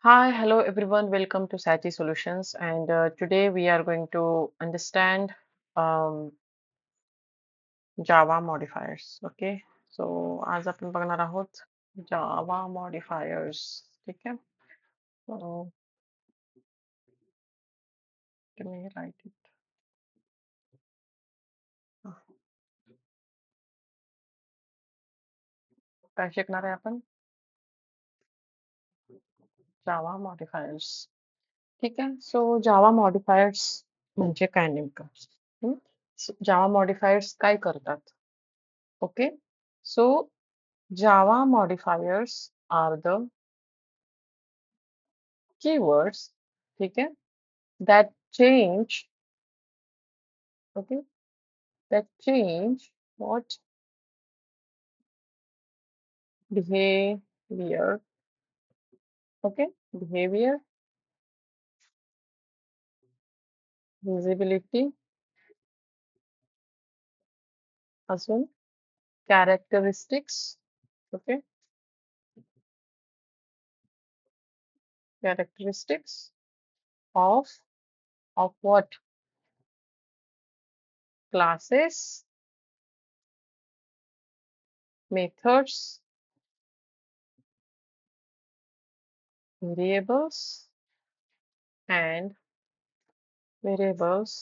Hi, hello everyone. Welcome to Sati Solutions. And today we are going to understand um, Java modifiers. Okay. So आज आपण बघणार आहोत Java modifiers. ठीक आहे. So let me write it. काय शिकणार आहे आपण? Java modifiers. ठीक आहे. So Java modifiers म्हणजे काय नेमकं? Java modifiers काय करतात? Okay. So Java modifiers are the keywords, ठीक है, that change, okay, that change what behavior, okay, behavior, visibility, अजून characteristics, okay, characteristics of what classes, methods, variables, and variables,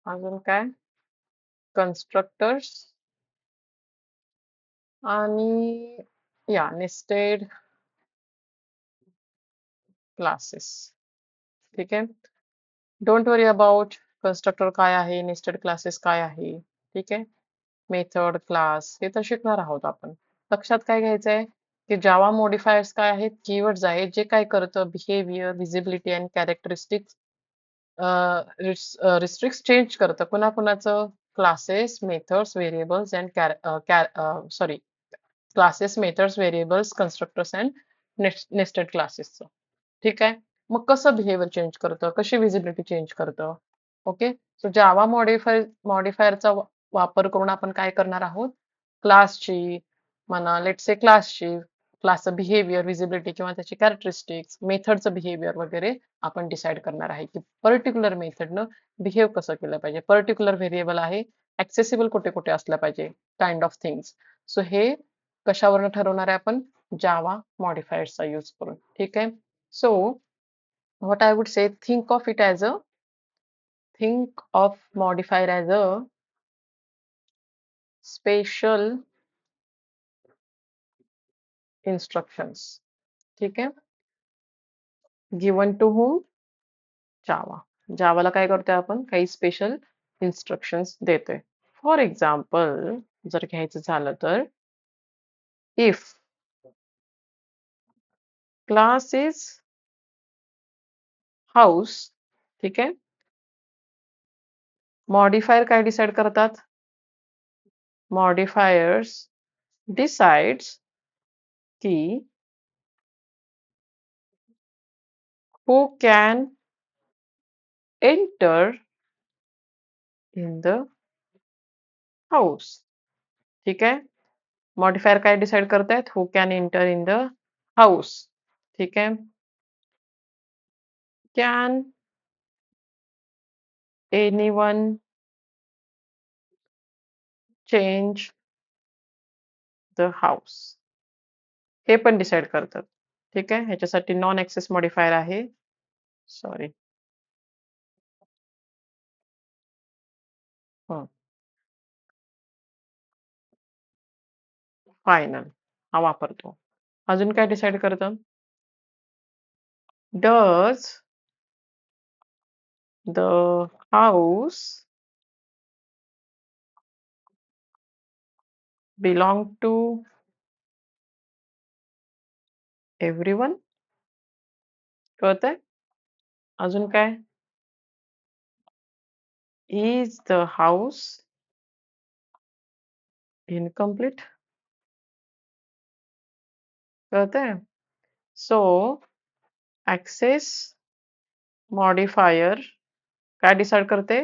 अजून काय constructors आणि nested classes. ठीक आहे. डोंट वरी अबाउट कन्स्ट्रक्टर काय आहे, नेस्टेड क्लासेस काय आहे. ठीक आहे. मेथड, क्लास हे तर शिकणार आहोत आपण. लक्षात काय घ्यायचं आहे की जावा मॉडिफायर्स काय आहेत, कीवर्ड्स आहेत जे काय करतं बिहेवियर, व्हिजिबिलिटी आणि कॅरेक्टरिस्टिक्स रिस्ट्रिक्ट चेंज करतं. कुणाकुणाचं classes, methods, variables and sorry classes, methods, variables, constructors and nested क्लासेसचं. ठीक आहे. मग कसं बिहेवियर चेंज करतं, कशी व्हिजिबिलिटी चेंज करतं. ओके. सो जावा मॉडिफायरचा वापर करून आपण काय करणार आहोत, क्लासची म्हणा, लेट्स से क्लासचं बिहेवियर, व्हिजिबिलिटी किंवा त्याची कॅरेक्टरिस्टिक्स, मेथडचं बिहेवियर वगैरे आपण डिसाईड करणार आहे की पर्टिक्युलर मेथडनं बिहेव कसं केलं पाहिजे, पर्टिक्युलर व्हेरिएबल आहे, ऍक्सेसिबल कुठे कुठे असलं पाहिजे, काइंड ऑफ थिंग्स. सो हे कशावरनं ठरवणार आहे आपण, जावा मॉडिफायर्सचा यूज करून. ठीक आहे. So what I would say, think of modifier as a special instructions. ठीक आहे. Given to whom? Java. Javaला काय करतोय आपण, काही स्पेशल इन्स्ट्रक्शन्स देतोय. फॉर एक्झाम्पल जर घ्यायचं झालं तर इफ क्लास इज हाऊस, ठीक आहे, मॉडिफायर काय डिसाइड करतात, मॉडिफायर्स डिसाइड्स की who can enter in the house. ठीक आहे. मॉडिफायर काय डिसाइड करतायत, who can enter in the house. ठीक आहे. Can anyone change the house, हे पण डिसाइड करतात. ठीक आहे. ह्याच्यासाठी नॉन ऍक्सेस मॉडिफायर आहे, सॉरी, फायनल हा वापरतो. अजून काय डिसाइड करतं, does the house belong to everyone. कळतंय. अजून काय, इज द हाऊस इनकम्प्लीट. कळतंय. सो ऍक्सेस मॉडिफायर काय डिसाइड करते,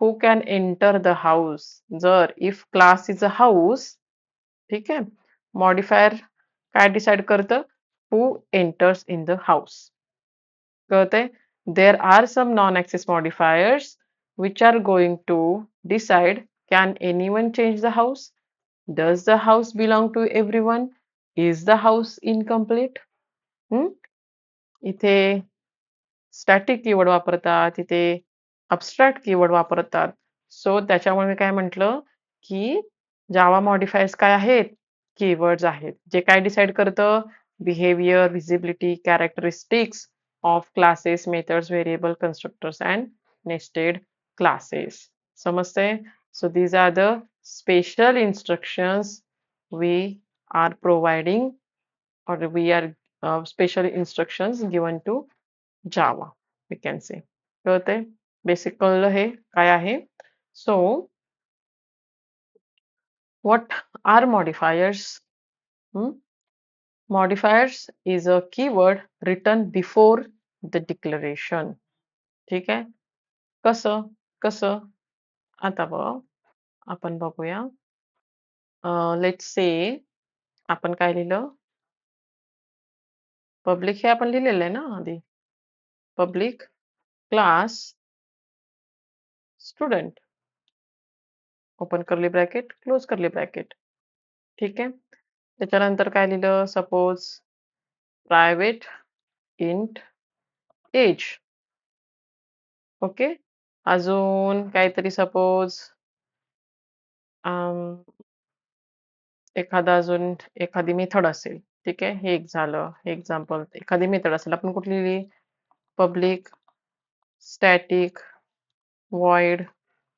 who can enter the house. जर if class is a house, ठीक आहे, मॉडिफायर काय डिसाइड करतं, who enters in the house. कळतंय? There are some non-access modifiers which are going to decide, can anyone change the house? Does the house belong to everyone? Is the house incomplete? हम्म? इथे static keyword वापरतात, इथे abstract keyword वापरतात. So त्याच्यामुळे मी काय म्हटलं, की जावा मॉडिफायर्स काय आहेत? कीवर्ड्स आहेत. जे काय डिसाईड करतं? Behaviour, visibility, characteristics of classes, methods, variable, constructors and nested classes. समजतंय? So these are the special instructions we are providing, or we are special instructions given to Java, we can say. कळतंय? Basic कळलं हे काय आहे? So what are modifiers? Hmm? Modifiers is a keyword written before the declaration. ठीक आहे? कसं? कसं? आता बघ, आपण बघूया. लेट्स से आपण काय लिहिलं? पब्लिक हे आपण लिहिलेलं आहे ना आधी. Public class student. Open curly bracket, close curly bracket. ठीक आहे? त्याच्यानंतर काय लिहिलं? Suppose private int age. Okay? अजून काहीतरी सपोज एखादी मेथड असेल. ठीक आहे? हे एक झालं. हे एक्झाम्पल. एखादी मेथड असेल. आपण कुठली लिहिली? Public static void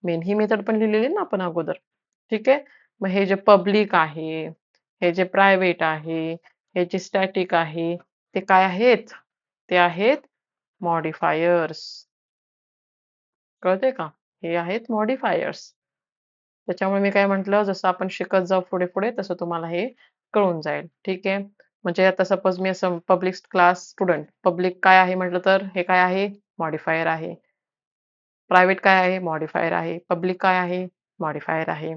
main. ही मेथड पण लिहिलेली ना आपण अगोदर. ठीक आहे? मग हे जे पब्लिक आहे, हे जे प्रायव्हेट आहे, हे जे स्टॅटिक आहे, ते काय आहेत? ते आहेत मॉडिफायर्स. कळतंय का? हे आहेत मॉडिफायर्स. त्याच्यामुळे मी काय म्हटलं, जसं आपण शिकत जाऊ पुढे-पुढे तसं तुम्हाला हे कळून जाईल. ठीक आहे? म्हणजे आता सपोज मी असं पब्लिक क्लास स्टुडंट. पब्लिक काय आहे म्हटलं तर हे काय आहे? मॉडिफायर आहे. प्रायव्हेट काय आहे? मॉडिफायर आहे. पब्लिक काय आहे? मॉडिफायर आहे.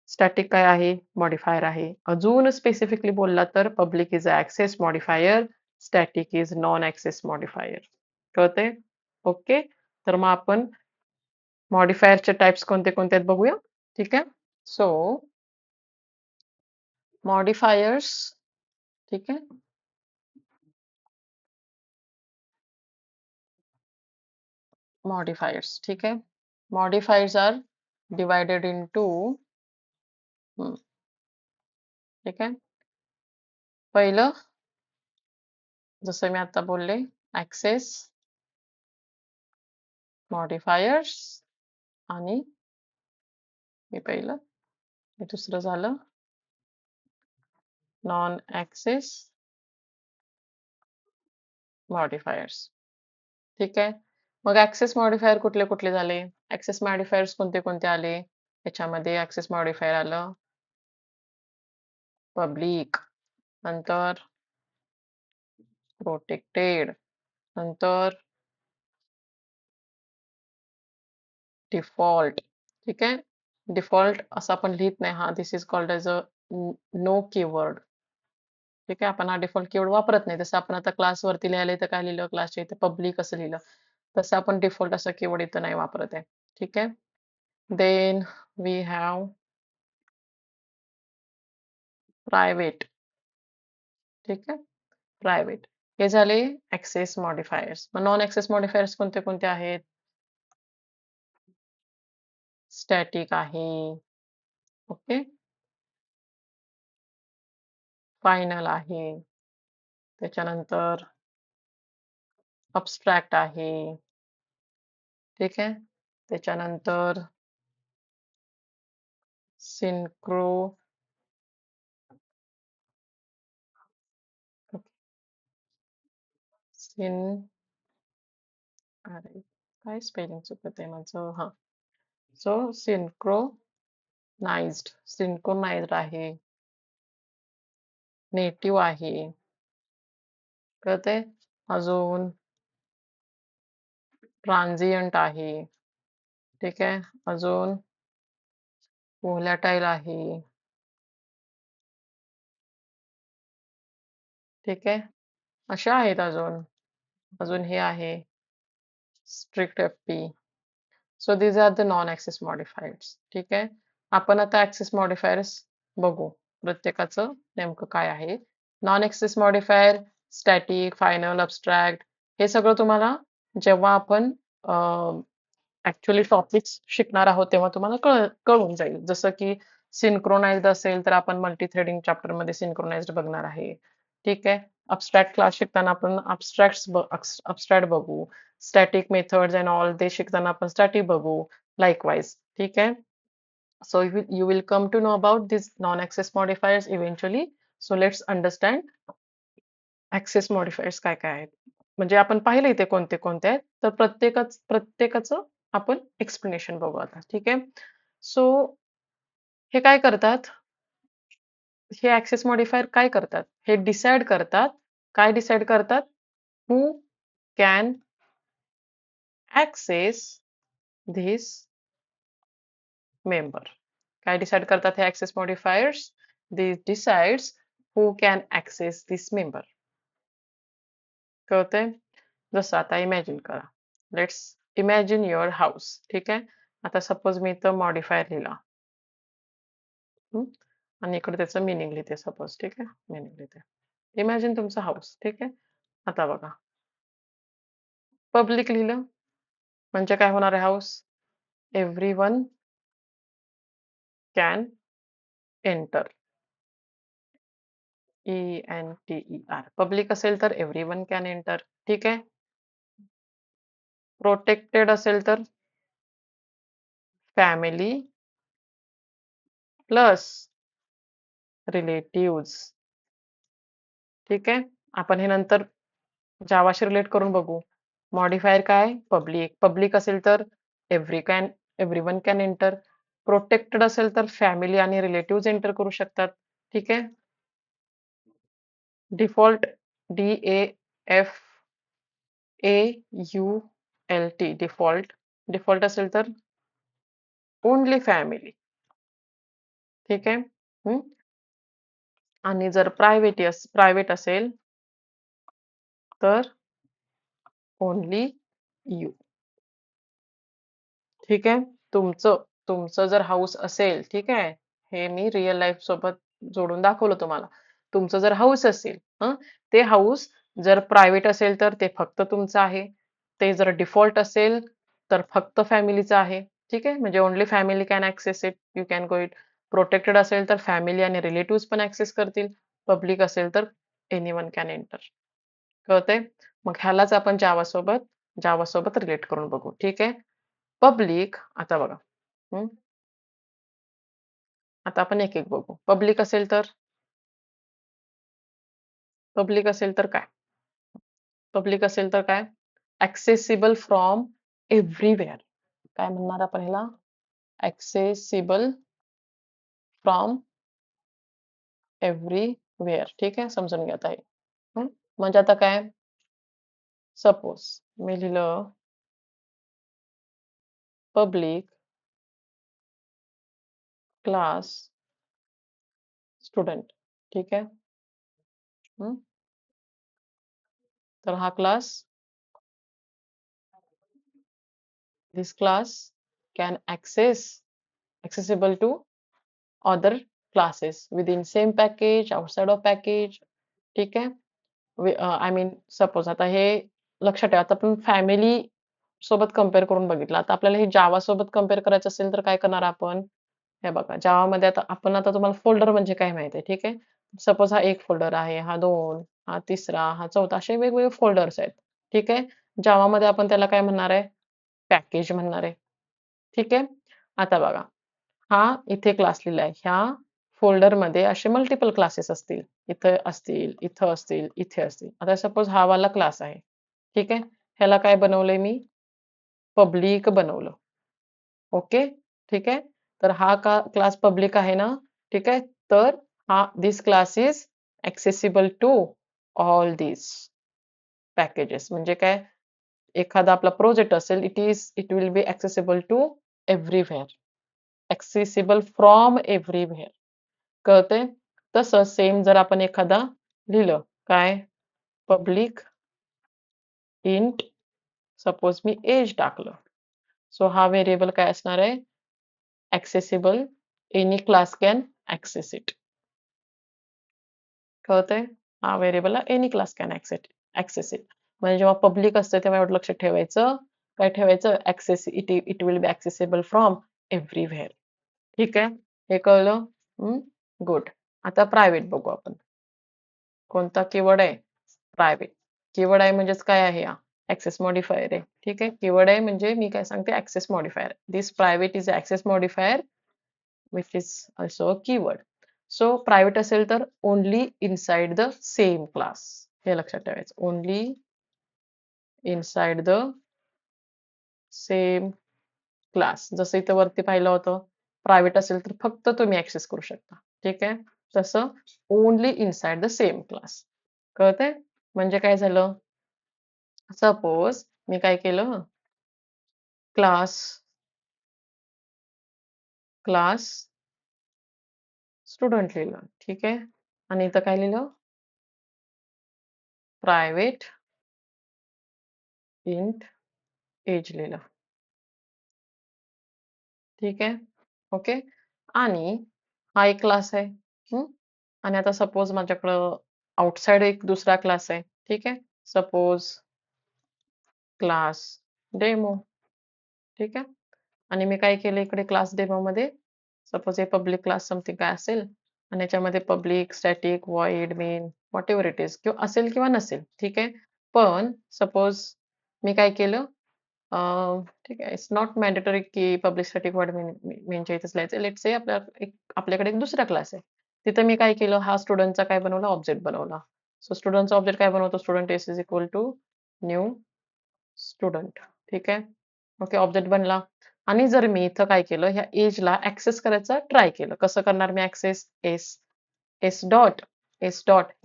स्टॅटिक काय आहे? मॉडिफायर आहे. अजून स्पेसिफिकली बोलला तर public is a access modifier, static is non access modifier. कळतंय? ओके. तर मग आपण मॉडिफायरचे टाइप्स कोणते कोणते आहेत बघूया. ठीक आहे? सो मॉडिफायर्स, ठीक आहे? मॉडिफायर्स, ठीक आहे? मॉडिफायर्स आर डिवायडेड इंटू ठीक आहे? पहिलं जसं मी आता बोलले, ॲक्सेस मॉडिफायर्स आणि हे पहिलं, हे दुसरं झालं नॉन ॲक्सेस मॉडिफायर्स. ठीक आहे? मग ॲक्सेस मॉडिफायर कुठले कुठले झाले? ॲक्सेस मॉडिफायर्स कोणते कोणते आले? याच्यामध्ये ॲक्सेस मॉडिफायर आलं पब्लिक, नंतर प्रोटेक्टेड, नंतर डिफॉल्ट. ठीक आहे? डिफॉल्ट असं आपण लिहित नाही. हा this is called as a no keyword. ठीक आहे? आपण हा डिफॉल्ट कीवर्ड वापरत नाही. जसं आपण आता क्लासवरती लिहायला इथं काय लिहिलं? क्लासच्या इथे पब्लिक असं लिहिलं. तसं आपण डिफॉल्ट असं कीवर्ड इथं नाही वापरत आहे. ठीक आहे? Then we have private. ठीक आहे? प्रायव्हेट. हे झाले ॲक्सेस मॉडिफायर्स. मग नॉन ॲक्सेस मॉडिफायर्स कोणते कोणते आहेत? स्टॅटिक आहे. ओके? फायनल आहे. त्याच्यानंतर अबस्ट्रॅक्ट आहे. ठीक आहे? त्याच्यानंतर सिन्क्रो सिन अरे काय स्पेलिंग चुकत आहे माझं. हां. सो सिन्क्रोनाइज्ड आहे. नेटिव्ह आहे. कळतंय? अजून ट्रान्झिएंट आहे. ठीक आहे? अजून व्होलॅटाईल आहे. ठीक आहे. अशा आहेत अजून. अजून हे आहे strict FP. So these are the non access modifiers. ठीक आहे. आपण आता ॲक्सेस मॉडिफायर्स बघू. प्रत्येकाचं नेमकं काय आहे. Non access modifier, static, final, abstract हे सगळं तुम्हाला जेव्हा आपण ॲक्चुअली टॉपिक्स शिकणार आहोत तेव्हा तुम्हाला कळून जाईल. जसं की सिंक्रोनाइज्ड असेल तर आपण मल्टीथ्रेडिंग चॅप्टरमध्ये सिंक्रोनाइज्ड बघणार आहे. ठीक आहे. अब्स्ट्रॅक्ट क्लास शिकताना आपण अब्स्ट्रॅक्ट बघू. स्टॅटिक मेथड्स अँड ऑल ते शिकताना आपण स्टॅटिक बघू. लाइकवाईज. ठीक आहे. So you will come to know about these non-access modifiers eventually. So let's understand access modifiers काय काय आहेत. म्हणजे आपण पाहिलं इथे कोणते कोणते आहेत. तर प्रत्येकाचं आपण एक्सप्लेनेशन बघू आता. ठीक आहे. सो हे काय करतात? हे ऍक्सेस मॉडिफायर काय करतात? हे डिसाइड करतात. काय डिसाइड करतात? Who can access this member. काय डिसाइड करतात हे access modifiers? This decides who can access this member. कळतंय? जसं आता इमॅजिन करा. Let's imagine your house. ठीक आहे. आता सपोज मी इथं मॉडिफायर लिहिला. आणि इकडे त्याचं मिनिंग लिहिते सपोज. ठीक आहे. मिनिंग लिहिते. इमॅजिन तुमचा हाऊस. ठीक आहे. आता बघा. पब्लिक लिहिलं म्हणजे काय होणार आहे house? Everyone can enter. ENTER. Public असेल तर एव्हरीवन कॅन एंटर. ठीक आहे. प्रोटेक्टेड असेल तर फॅमिली प्लस रिलेटिव्स. ठीक आहे. आपण हे नंतर जावाशी रिलेट करून बघू. मॉडिफायर काय? पब्लिक. पब्लिक असेल तर एव्हरीवन कॅन एंटर. प्रोटेक्टेड असेल तर फॅमिली आणि रिलेटिव्ह एंटर करू शकतात. ठीक आहे. डिफॉल्ट DAFAULT डिफॉल्ट असेल तर ओनली फॅमिली. ठीक आहे. आणि जर प्रायव्हेट असेल तर ओनली यू. ठीक आहे. तुमचं जर हाऊस असेल, ठीक आहे. हे मी रिअल लाईफ सोबत जोडून दाखवलं तुम्हाला. तुमचं जर हाऊस असेल, ते हाऊस जर प्रायव्हेट असेल तर ते फक्त तुमचं आहे. ते जर डिफॉल्ट असेल तर फक्त फॅमिलीचं आहे. ठीक आहे. म्हणजे only family can access it. You can go it. Protected असेल तर फॅमिली आणि रिलेटिव्ह पण ऍक्सेस करतील. पब्लिक असेल तर एनीवन कॅन एंटर. कळतंय? मग ह्यालाच आपण जावासोबत रिलेट करून बघू. ठीक आहे. पब्लिक आता बघा. आता आपण एक एक बघू. पब्लिक असेल तर काय? पब्लिक असेल तर काय? Accessible from everywhere. काय म्हणणार आपण ह्याला? Accessible from everywhere. ठीक आहे. समजून घ्या आता हे. म्हणजे आता काय? सपोज मी लिहिलं पब्लिक क्लास स्टुडंट. ठीक आहे. तर हा class this class can accessible to other classes within same package, outside of package. ठीक आहे. आय मीन सपोज आता हे लक्षात ठेवा. आता आपण फॅमिली सोबत कम्पेअर करून बघितलं. आता आपल्याला हे जावा सोबत कम्पेअर करायचं असेल तर काय करणार आपण? हे बघा. जावामध्ये आता तुम्हाला फोल्डर म्हणजे काय माहिती आहे. ठीक आहे. सपोज हा एक फोल्डर आहे, हा दोन, हा तिसरा, हा चौथा असे वेगवेगळे फोल्डर्स आहेत. ठीक आहे. जावामध्ये आपण त्याला काय म्हणणार आहे? पॅकेज म्हणणार आहे. ठीक आहे. आता बघा. हा इथे क्लास लिहिलाय. ह्या फोल्डरमध्ये असे मल्टिपल क्लासेस असतील. इथं असतील, इथं असतील, इथे असतील. आता सपोज हा वाला क्लास आहे. ठीक आहे. ह्याला काय बनवलंय मी? पब्लिक बनवलं. ओके. ठीक आहे. तर हा क्लास पब्लिक आहे ना? ठीक आहे. तर this class is accessible to all this packages. म्हणजे काय? एखादा आपला प्रोजेक्ट असेल, it will be accessible to everywhere. Accessible from everywhere. कळतंय? तसं सेम जर आपण एखादा लिहिलं काय पब्लिक इंट सपोज मी एज टाकलं. सो हा व्हेरिएबल काय असणार आहे? Accessible any class can access it. कळतंय? हा व्हेरिएबलला any class can access it. म्हणजे जेव्हा पब्लिक असतं तेव्हा एवढं लक्षात ठेवायचं. काय ठेवायचं? Access it will be accessible from everywhere. ठीक आहे? हे कळलं? गुड. आता प्रायव्हेट बघू आपण. कोणता कीवर्ड आहे? प्रायव्हेट. कीवर्ड आहे म्हणजेच काय आहे हा? ऍक्सेस मॉडिफायर आहे. ठीक आहे? कीवर्ड आहे म्हणजे मी काय सांगते? Access modifier. This private is access modifier which is also a keyword. So private असेल तर only inside the same class. हे लक्षात ठेवायचं. Only inside the same class. जसं इथं वरती पाहिलं होतं. प्रायव्हेट असेल तर फक्त तुम्ही ऍक्सेस करू शकता. ठीक आहे? तसं only inside the same class. कळतंय? म्हणजे काय झालं? सपोज मी काय केलं? क्लास स्टुडंट लिहिलं. ठीक आहे? आणि इथं काय लिहिलं? प्रायव्हेट इंट एज लिहिलं. ठीक आहे? ओके? आणि हा एक क्लास आहे. आणि आता सपोज माझ्याकडं आउटसाइड एक दुसरा क्लास आहे. ठीक आहे? Suppose class demo. ठीक आहे? आणि मी काय केलं इकडे क्लास डेमोमध्ये सपोज हे पब्लिक क्लास समथिंग काय असेल आणि याच्यामध्ये public, static, void, main whatever it is किंवा असेल किंवा नसेल. ठीक आहे? पण सपोज मी काय केलं ठीक आहे. इट्स नॉट मॅन्डेटरी की पब्लिक स्टॅटिक व्हॉइड मेनच्या इथेच लिहायचं. लेट्स से आपल्याकडे एक दुसरा क्लास आहे. तिथं मी काय केलं हा स्टुडंटचा काय बनवला ऑब्जेक्ट बनवला. सो स्टुडंटचा ऑब्जेक्ट काय बनवतो student S is equal to new student. ठीक आहे? ओके ऑब्जेक्ट बनला. आणि जर मी इथं काय केलं ह्या एजला ऍक्सेस करायचा ट्राय केलं. कसं करणार मी ऍक्सेस? एस डॉट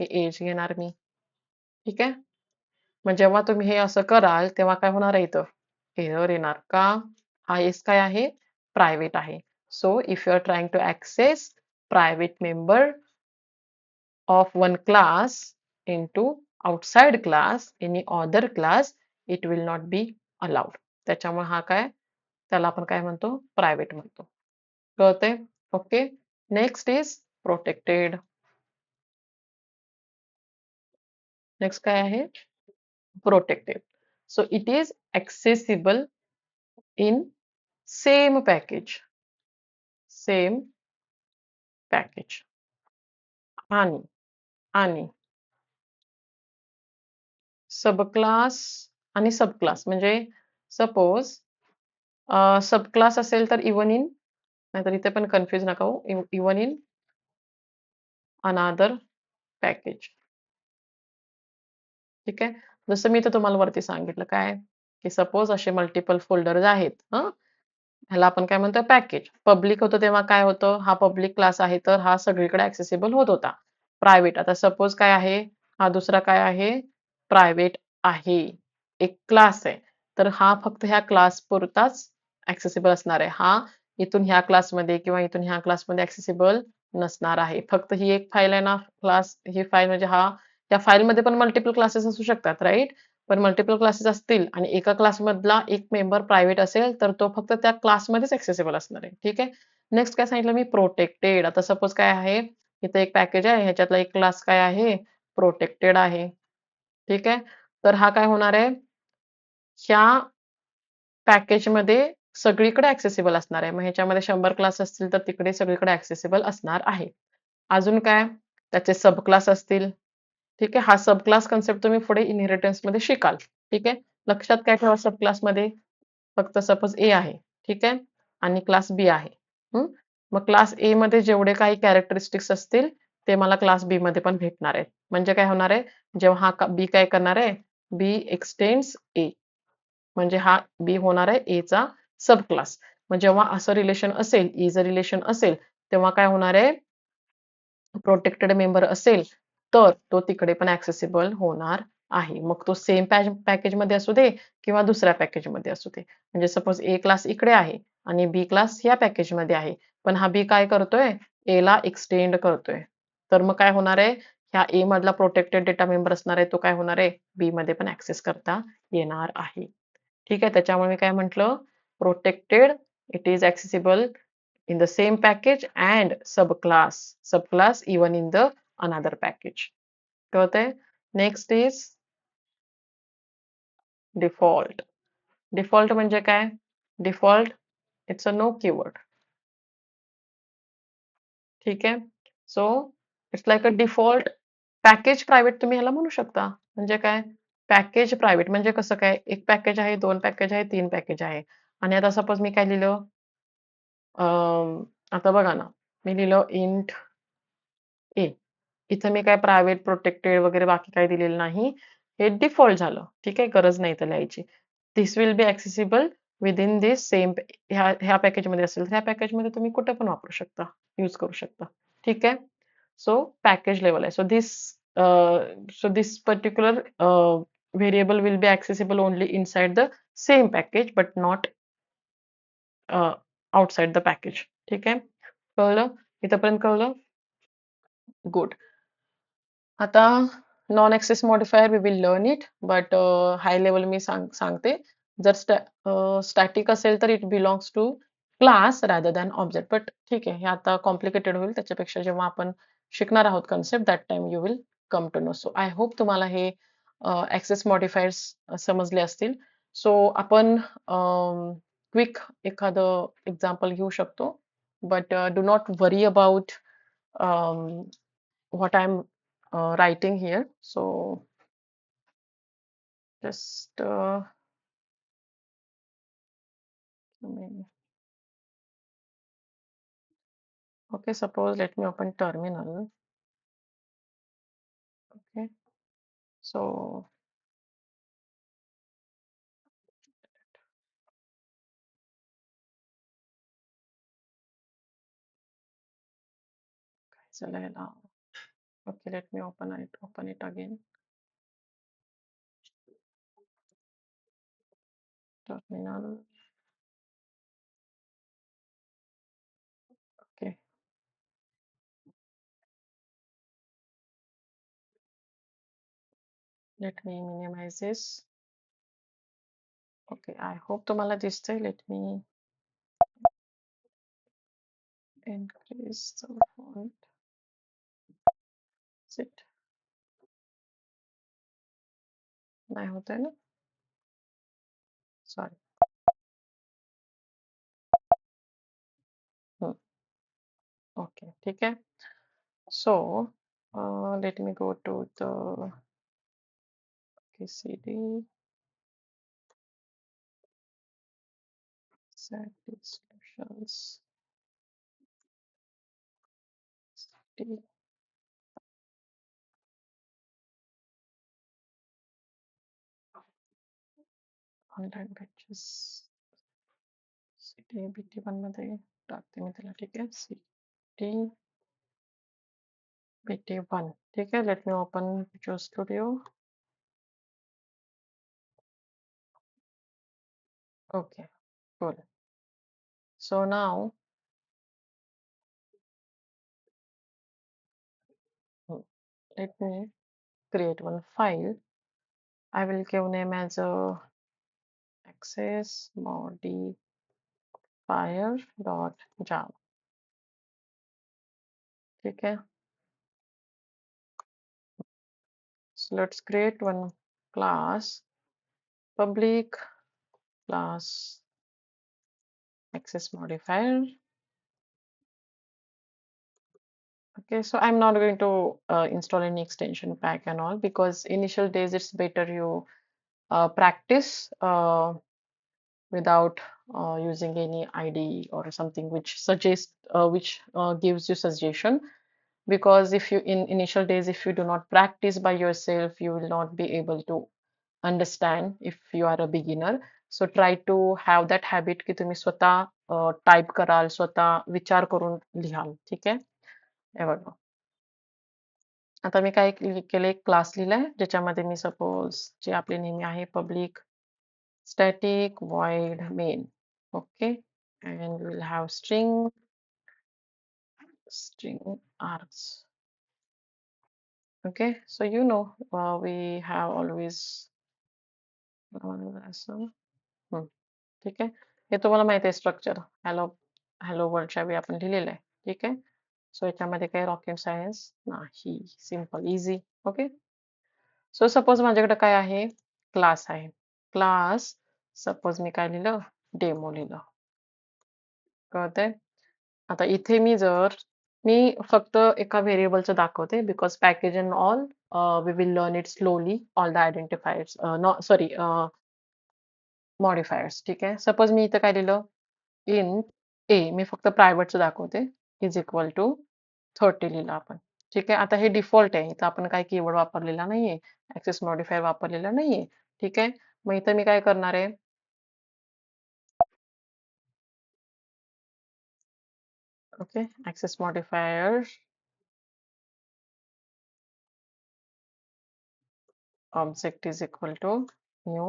हे एज घेणार मी. ठीक आहे? मग जेव्हा तुम्ही हे असं कराल तेव्हा काय होणार आहे इथं? एरर येणार. का? हा एस काय आहे? प्रायव्हेट आहे. So if you are trying to access private member of one class into outside class any other class it will not be allowed. त्याच्यामुळे हा काय त्याला आपण काय म्हणतो प्रायव्हेट म्हणतो. कळतंय? Okay. Next is protected. Next काय आहे? Protected. So it is accessible in same package. Same package. आणि आणि सबक्लास आणि सबक्लास म्हणजे सपोज सबक्लास असेल तर इवन इन नाहीतर इथे पण कन्फ्युज नका होऊ. इवन इन अनादर पॅकेज. ठीक आहे? जसं मी इथे तुम्हाला वरती सांगितलं काय? की सपोज असे मल्टिपल फोल्डर्स आहेत. ह्याला आपण काय म्हणतो पॅकेज. पब्लिक होतं तेव्हा काय होतं? हा पब्लिक क्लास आहे तर हा सगळीकडे ऍक्सेसिबल होत होता. प्रायव्हेट आता सपोज काय आहे? हा दुसरा काय आहे? प्रायव्हेट आहे. एक क्लास आहे. तर हा फक्त ह्या क्लास पुरताच ऍक्सेसिबल असणार आहे. हा इथून ह्या क्लासमध्ये किंवा इथून ह्या क्लासमध्ये ऍक्सेसिबल नसणार आहे. फक्त ही एक फाईल आहे ना क्लास ही फाईल म्हणजे त्या फाईलमध्ये पण मल्टिपल क्लासेस असू शकतात राईट? पण मल्टिपल क्लासेस असतील आणि एका क्लासमधला एक मेंबर प्रायव्हेट असेल तर तो फक्त त्या क्लासमध्येच ऍक्सेसिबल असणार आहे. ठीक आहे? नेक्स्ट काय सांगितलं मी प्रोटेक्टेड. आता सपोज काय आहे? इथं एक पॅकेज आहे ह्याच्यातला एक क्लास काय आहे? प्रोटेक्टेड आहे. ठीक आहे? तर हा काय होणार आहे? ह्या पॅकेजमध्ये सगळीकडे ऍक्सेसिबल असणार आहे. मग ह्याच्यामध्ये 100 क्लास असतील तर तिकडे सगळीकडे ऍक्सेसिबल असणार आहे. अजून काय? त्याचे सब क्लास असतील. ठीक आहे? हा सब क्लास कन्सेप्ट तुम्ही पुढे इनहेरिटन्समध्ये शिकाल. ठीक आहे? लक्षात काय ठेवा सब क्लासमध्ये? फक्त सपोज ए आहे. ठीक आहे? आणि क्लास बी आहे. मग क्लास ए मध्ये जेवढे काही कॅरेक्टरिस्टिक्स असतील ते मला क्लास बी मध्ये पण भेटणार आहेत. म्हणजे काय होणार आहे? जेव्हा हा बी काय करणार आहे? बी एक्सटेंड्स ए. म्हणजे हा बी होणार आहे ए चा सब क्लास. मग जेव्हा असं रिलेशन असेल, जर रिलेशन असेल, तेव्हा काय होणार आहे? प्रोटेक्टेड मेंबर असेल तर तो तिकडे पण ऍक्सेसिबल होणार आहे. मग तो सेम पॅकेजमध्ये असू दे किंवा दुसऱ्या पॅकेजमध्ये असू दे. म्हणजे सपोज ए क्लास इकडे आहे आणि बी क्लास या पॅकेजमध्ये आहे. पण हा बी काय करतोय? ए ला एक्सटेंड करतोय. तर मग काय होणार आहे? ह्या ए मधला प्रोटेक्टेड डेटा मेंबर असणार आहे तो काय होणार आहे बी मध्ये पण ऍक्सेस करता येणार आहे. ठीक आहे, त्याच्यामुळे मी काय म्हटलं protected it is accessible in the same package and subclass even in the another package. कळतंय? Next is default. डिफॉल्ट म्हणजे काय? Default it's a no keyword. ठीक आहे, so it's like a default package private तुम्ही ह्याला म्हणू शकता. म्हणजे काय पॅकेज प्रायव्हेट म्हणजे कसं काय एक पॅकेज आहे, दोन पॅकेज आहे, तीन पॅकेज आहे आणि आता सपोज मी काय लिहिलं आता बघा ना मी लिहिलं इंट ए. इथं मी काय प्रायव्हेट प्रोटेक्टेड वगैरे बाकी काही दिलेलं नाही. हे डिफॉल्ट झालं. ठीक आहे, गरज नाही इथं लिहायची. This will be accessible within this same ह्या पॅकेजमध्ये असेल तर ह्या पॅकेजमध्ये तुम्ही कुठे पण वापरू शकता, यूज करू शकता. ठीक आहे. सो पॅकेज लेवल आहे. So this particular variable will be accessible only inside the same package but not outside the package. ठीक आहे. कळलं? इथपर्यंत कळलं? गुड. आता non access modifier we will learn it but high level मी सांगते. जर स्टॅटिक असेल तर it belongs to class rather than object. But ठीक आहे, हे आता कॉम्प्लिकेटेड होईल. त्याच्यापेक्षा जेव्हा आपण शिकणार आहोत concept that time you will come to know. So I hope तुम्हाला हे ॲक्सेस मॉडिफायर्स समजले असतील. सो आपण क्विक एखादं एक्झाम्पल घेऊ शकतो. But do not worry about what I'm writing here. So just okay, suppose let me open terminal. Okay, so okay, let me open it again. Terminal. Okay, let me minimize this. Okay, I hope तुम्हाला दिसतंय. Let me increase the font. That's it. नाही होत आहे ना? Sorry. Okay, ठीक आहे. So let me go to the KCD. Exactly solutions. City, online pages. City BT1 मध्ये टाकते मी त्याला. ठीक आहे, सिटी BT1. ठीक आहे, let me open Visual Studio. Okay, good. So now let me create one file. I will give name as a access modifier.java. ठीक है. So let's create one class, public class access modifier. Okay, so I'm not going to install any extension pack and all because initial days it's better you practice without using any IDE or something which suggests gives you suggestion, because if you in initial days if you do not practice by yourself you will not be able to understand if you are a beginner. So try to have that habit की तुम्ही स्वतः type कराल, स्वतः विचार करून लिहाल. ठीक आहे, हे बघा. आता मी काय केलं एक क्लास लिहिलाय ज्याच्यामध्ये मी सपोज जे आपले नेहमी आहे public static void main. Okay, and we'll have string args. Okay, so we have always असं हं, ठीक आहे. हे तुम्हाला माहिती आहे स्ट्रक्चर. हॅलो हॅलो वर्ल्डच्या वेळी आपण लिहिलेलं आहे. ठीक आहे. सो याच्यामध्ये काही रॉकेट सायन्स नाही. Simple, easy. Okay. So suppose माझ्याकडे काय आहे? क्लास आहे. क्लास सपोज मी काय लिहिलं? डेमो लिहिलं. कळतंय? आता इथे मी फक्त एका व्हेरिएबलचं दाखवते because package and all we will learn it slowly all the identifiers sorry modifiers. ठीक आहे. सपोज मी इथं काय लिहिलं? इन ए मी फक्त प्रायव्हेटचं दाखवते इज इक्वल टू 30 लिहिलं आपण. ठीक आहे. आता हे डिफॉल्ट आहे. इथं आपण काय कीवर्ड वापरलेला नाहीये. ऍक्सेस मॉडिफायर वापरलेला नाहीये. ठीक आहे. मग इथं मी काय करणार आहे? Okay. Access modifier object is equal to new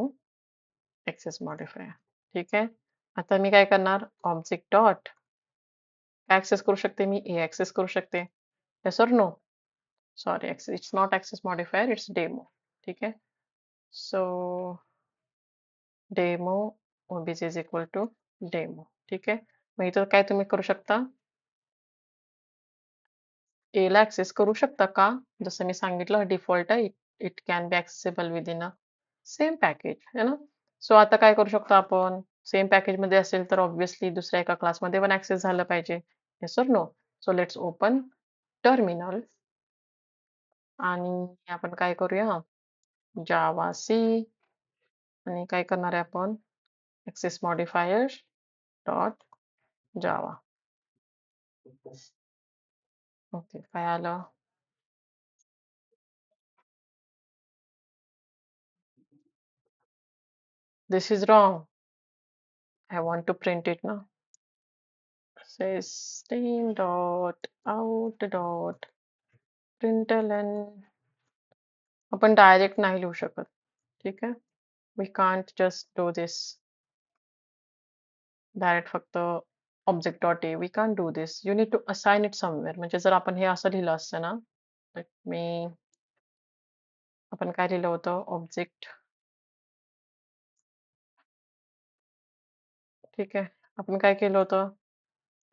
access modifier. ठीक आहे. आता मी काय करणार? ऑब्जेक्ट डॉट काय ऍक्सेस करू शकते मी? ए ऍक्सेस करू शकते. Yes or no? Sorry, it's not access modifier, it's demo. ठीक आहे. So demo OBJ is equal to demo. ठीक आहे. मग इथं काय तुम्ही करू शकता? ए ला ऍक्सेस करू शकता का? जसं मी सांगितलं डिफॉल्ट आहे. It can be accessible within a same package है ना. सो आता काय करू शकतो आपण? सेम पॅकेज मध्ये असेल तर ऑब्व्हियसली दुसऱ्या एका क्लासमध्ये पण ऍक्सेस झालं पाहिजे. Yes or no? So let's open terminal आणि आपण काय करूया? जावा सी आणि काय करणार आहे आपण? Access modifier dot Java. Okay, काय आलं? This is wrong. I want to print it now. System dot out dot println. आपण डायरेक्ट नाही लिहू शकत. ठीक आहे. We can't just do this. Direct फक्त object dot a. We can't do this. You need to assign it somewhere. म्हणजे जर आपण हे असं लिहिलं असतं ना, let me आपण काय लिहिलं होतं? ऑब्जेक्ट. ठीक आहे. आपण काय केलं होतं?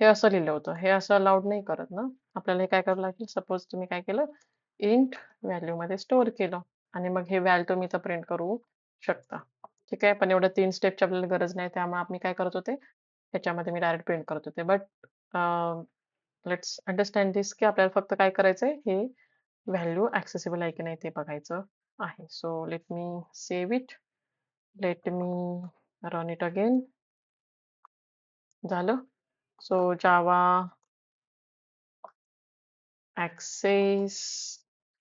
हे असं लिहिलं होतं. हे असं अलाउड नाही करत ना. आपल्याला हे काय करावं लागेल? सपोज तुम्ही काय केलं? इंट व्हॅल्यू मध्ये स्टोअर केलं आणि मग हे व्हॅल्यू तुम्ही इथं प्रिंट करू शकता. ठीक आहे. पण एवढं 3 स्टेपची आपल्याला गरज नाही. त्यामुळे मी काय करत होते? ह्याच्यामध्ये मी डायरेक्ट प्रिंट करत होते. बट लेट्स अंडरस्टँड दिस की आपल्याला फक्त काय करायचंय? हे व्हॅल्यू ऍक्सेसिबल आहे की नाही ते बघायचं आहे. So let me save it. Let me run it again. झालं. सो जावा ऍक्सेस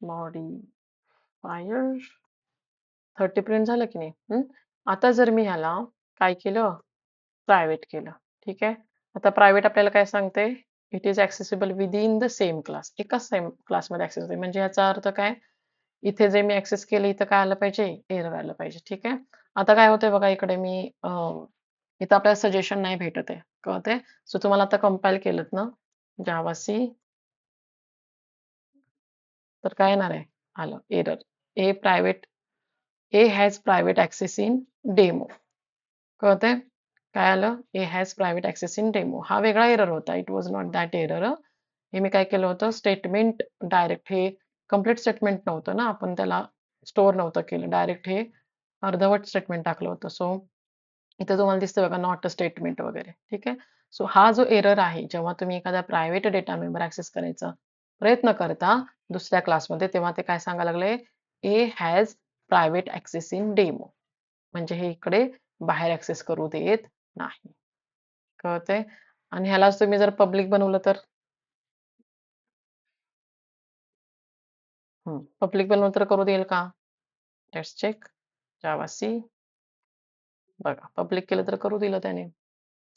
मॉडिफायर 30 प्रिंट झालं की नाही? आता जर मी ह्याला काय केलं? प्रायव्हेट केलं. ठीक आहे. आता प्रायव्हेट आपल्याला काय सांगते? It is accessible within the same class. एकाच सेम क्लासमध्ये ऍक्सेस होते. म्हणजे याचा अर्थ काय? इथे जे मी ऍक्सेस केलं इथं काय आलं पाहिजे? एरर आलं पाहिजे. ठीक आहे. आता काय होतंय बघा इकडे मी इथं आपल्याला सजेशन नाही भेटत आहे. कळतंय? सो तुम्हाला आता कंपाईल केलं ना जावा सी तर काय येणार आहे? आलं error. A private a has private access in demo. कळतंय? काय आलं? A has private access in demo. हा वेगळा एरर होता. It was not that error. हे मी काय केलं होतं? स्टेटमेंट डायरेक्ट हे कंप्लीट स्टेटमेंट नव्हतं ना. आपण त्याला स्टोअर नव्हतं केलं. डायरेक्ट हे अर्धवट स्टेटमेंट टाकलं होतं. सो इथं तुम्हाला दिसतं बघा नॉट अ स्टेटमेंट वगैरे. ठीक आहे. सो हा जो एरर आहे जेव्हा तुम्ही एखादा प्रायव्हेट डेटा मेंबर ऍक्सेस करायचा प्रयत्न करता दुसऱ्या क्लासमध्ये तेव्हा ते काय सांगायला लागले? A has private access in demo. म्हणजे हे इकडे बाहेर ऍक्सेस करू देत नाही. कळतंय? आणि ह्यालाच तुम्ही जर पब्लिक बनवलं तर? पब्लिक बनवलं तर करू देईल का? Let's check. Javac. बघा पब्लिक केलं तर करू दिलं त्याने.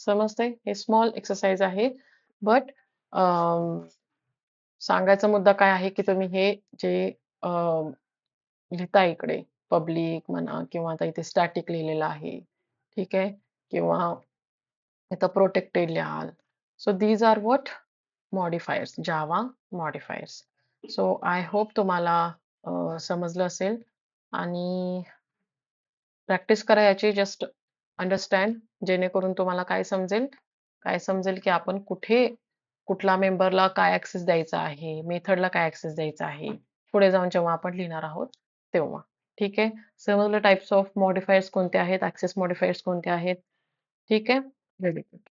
समजतंय? हे स्मॉल एक्सरसाइज आहे. बट सांगायचा मुद्दा काय आहे की तुम्ही हे जे लिहिता इकडे पब्लिक म्हणा किंवा आता इथे स्टॅटिक लिहिलेलं आहे. ठीक आहे. किंवा इथं प्रोटेक्टेड लिहाल. So these are what? Modifiers. Java modifiers. So I hope तुम्हाला समजलं असेल आणि प्रॅक्टिस करा याची जस्ट अंडरस्टँड जेणेकरून तुम्हाला काय समजेल की आपण कुठला मेंबरला काय ऍक्सेस द्यायचा आहे, मेथडला काय ऍक्सेस द्यायचा आहे. पुढे जाऊन जेव्हा आपण लिहिणार आहोत तेव्हा. ठीक आहे. समजलं टाइप्स ऑफ मॉडिफायर्स कोणते आहेत, ऍक्सेस मॉडिफायर्स कोणते आहेत. ठीक आहे. Very good.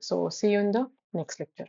So see you in the next lecture.